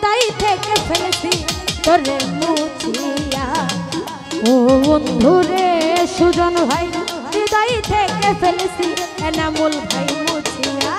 হৃদয় থেকে ফেলেছি তোরে মুছিয়া। ও বন্ধুরে সুজন ভাই হৃদয় থেকে ফেলেছি এনামুল ভাই মুছিয়া।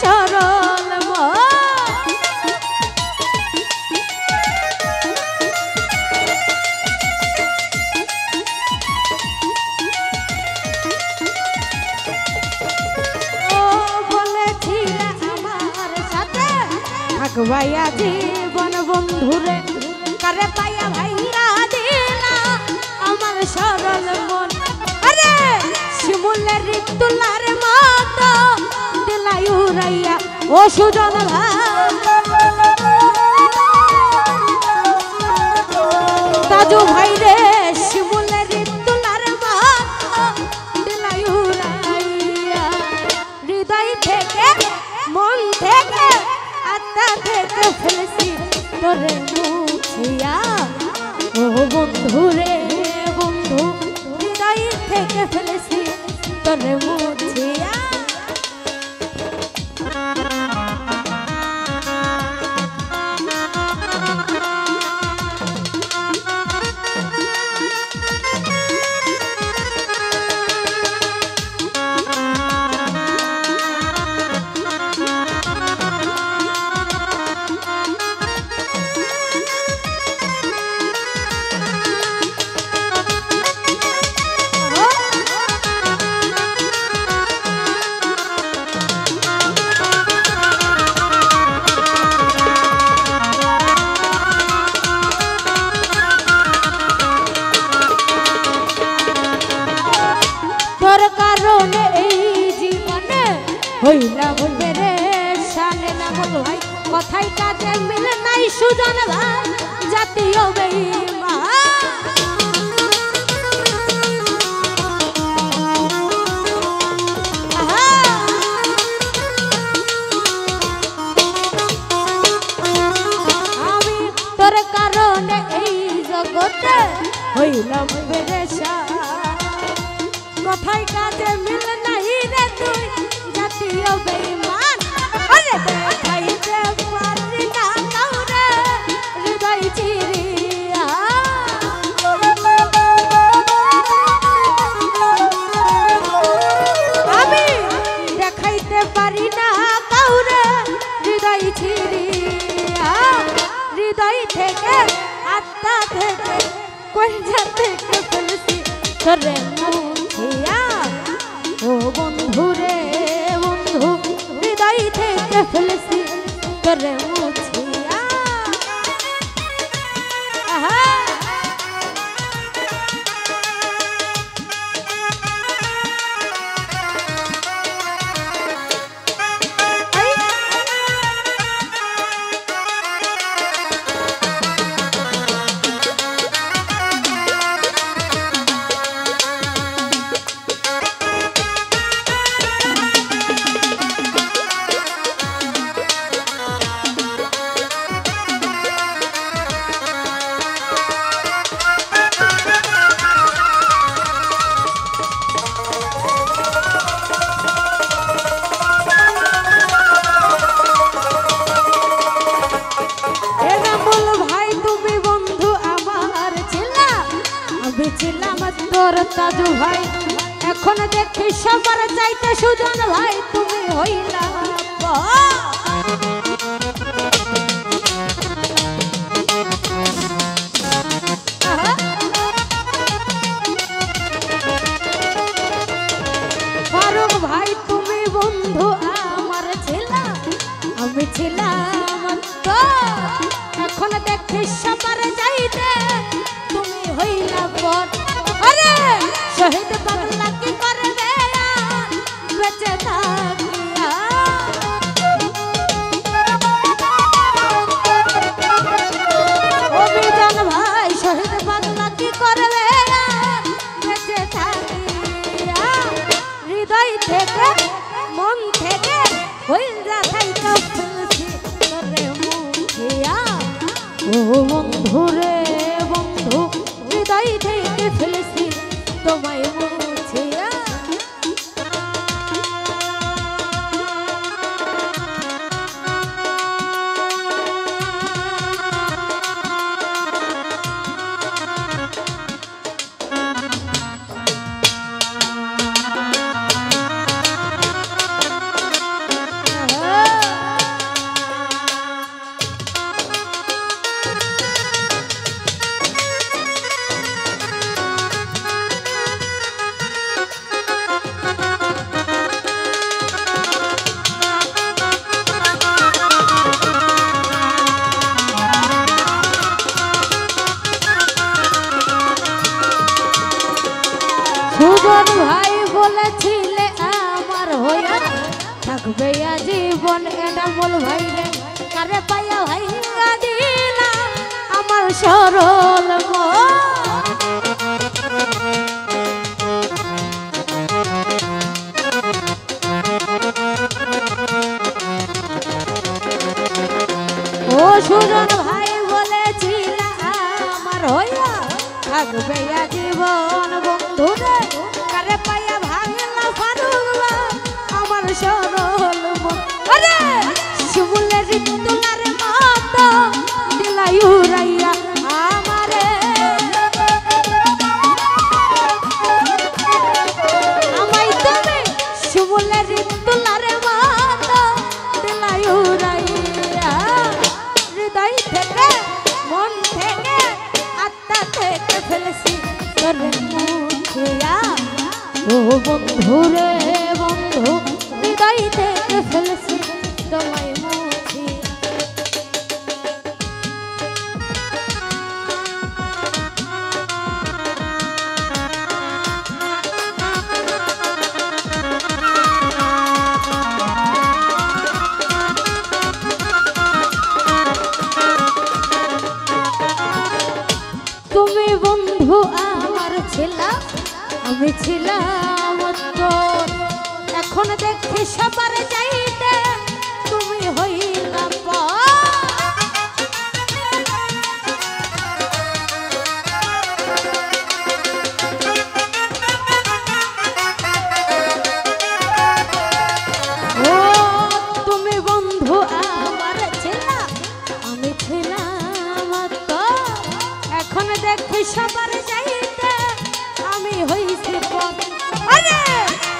সরল বলেছিল আমার সাথে থাকবাইয়া জীবন বন্ধুরে কারে পাইয়া ভাইয়া দিলা আমার সরল মন। আরে শিমুলের তুলার মতো দিলাই উড়াইয়া ও সুজন ভাই তাজু ভাই রে শিমুলের তুলার মতো দিলাই উড়াইয়া। হৃদয় থেকে মন থেকে আত্মা থেকে ফেলেছি তোরে মুছিয়া। ও বন্ধু রে বন্ধু হৃদয় থেকে ফেলেছি তোরে মুছিয়া। হইলাম পেরেশান এনামুল ভাই কথাই কাজে মিল নাই সুজন ভাই জাতীয় বেঈমান। আমি তোর কারণে এই জগতে হইলাম পেরেশান কথাই কাজে মিল নাই রে তুই জাতীয় বেঈমান। আরে দেখাইতে পারি না কাউরে হৃদয় চিরিয়া। আমি দেখাইতে পারি না কাউরে হৃদয় চিরিয়া। হৃদয় থেকে আত্মা থেকে কইজা থেকে ফেলেছি তোরে মুছিয়া। ও বন্ধু রে বন্ধু হৃদয় থেকে ফেলেছি তোরে মুছিয়া। তোর তাজু ভাই এখন দেখি সবার চাইতে সুজন ভাই তুমি হইলা ফারুক ভাই তুমি বন্ধু আমার ছিলা তো এখন দেখি সবার যাইতে তুমি হইলা পর আরে শহীদ পাগলা কি করবে বেঁচে থাকিয়া অভিযান ভাই শহীদ পাগলা কি করবে বেঁচে থাকিয়া হৃদয় থেকে মন থেকে হইলা থাইকা ফেলছি তোরে মুখিয়া ও বন্ধু রে বন্ধু হৃদয় থেকে ফেলছি তোমায় মুছিয়া সুজন ভাই বলেছিলে আমার হইয়া থাকবে জীবন এটা বল ভাই রে কারে পাইয়া ভাই দিলা আমার সরল ও সুজন ভাই বলেছিলে আমার হইয়া থাকবে জীবন বন্ধু রে কারে পাইয়া ভাঙলা ফারুকলা আমার সরল মন আরে শিমুলের তুলার মতো দিলাই উড়াইয়া আমারে আমায় তুমি শিমুলের তুলার মতো দিলাই উড়াইয়া হৃদয় থেকে মন থেকে আত্মা থেকে ফেলেছি তোরে মুখিয়া ও বন্ধু রে বন্ধু হৃদয় থেকে ফেলেছি তোমায় মুছিয়া তুমি বন্ধু আমার ছিলা আমি ছিলাম তোর এখন দেখি সবার যাইতে তুমি হইলা ও তুমি বন্ধু আমার ছিলা আমি ছিলাম তোর এখন দেখি সবার যাইতে আমি হইছি পথ আরে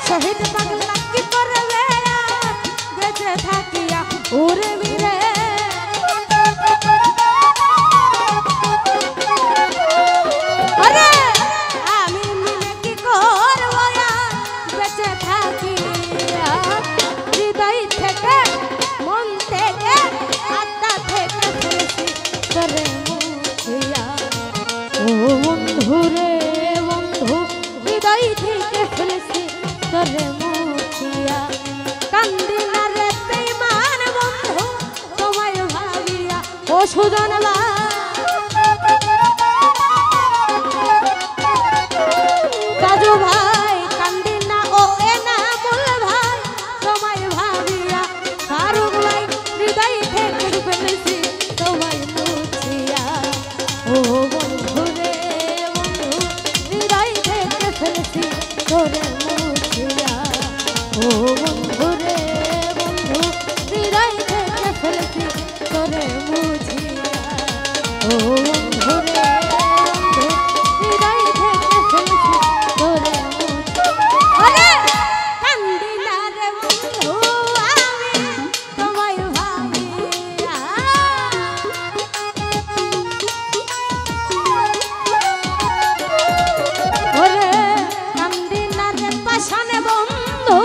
শহীদ পাগলা কি করবে বেঁচে থাকিয়া ওরে বীরে আরে আমি মিলে কি করব বেঁচে থাকিয়া হৃদয় থেকে মন থেকে আত্মা থেকে ফেলেছি তোরে মুছিয়া ও বন্ধু রে বন্ধু হৃদয় থেকে ফেলেছি তোরে মুছিয়া কান্দি না রে বেঈমান বন্ধু তোমায় ভাবিয়া ও সুজন কাজু ভাই কান্দি না ও এনামুল ভাই তোমায় ভাবিয়া ফারুক ভাই হৃদয় থেকে ফেলেছি তোমায় মুছিয়া ও বন্ধু রে বন্ধু হৃদয় থেকে ফেলেছি তোরে মুছিয়া ও বন্ধু রে বন্ধু হৃদয় থেকে ফেলেছি তোরে মুছিয়া ও বন্ধু রে বন্ধু হৃদয় থেকে ফেলেছি তোরে মুছিয়া আরে কান্দি না রে বন্ধু আমি তোমায় ভাবিয়া ওরে কান্দি না রে পাশানে বন্ধু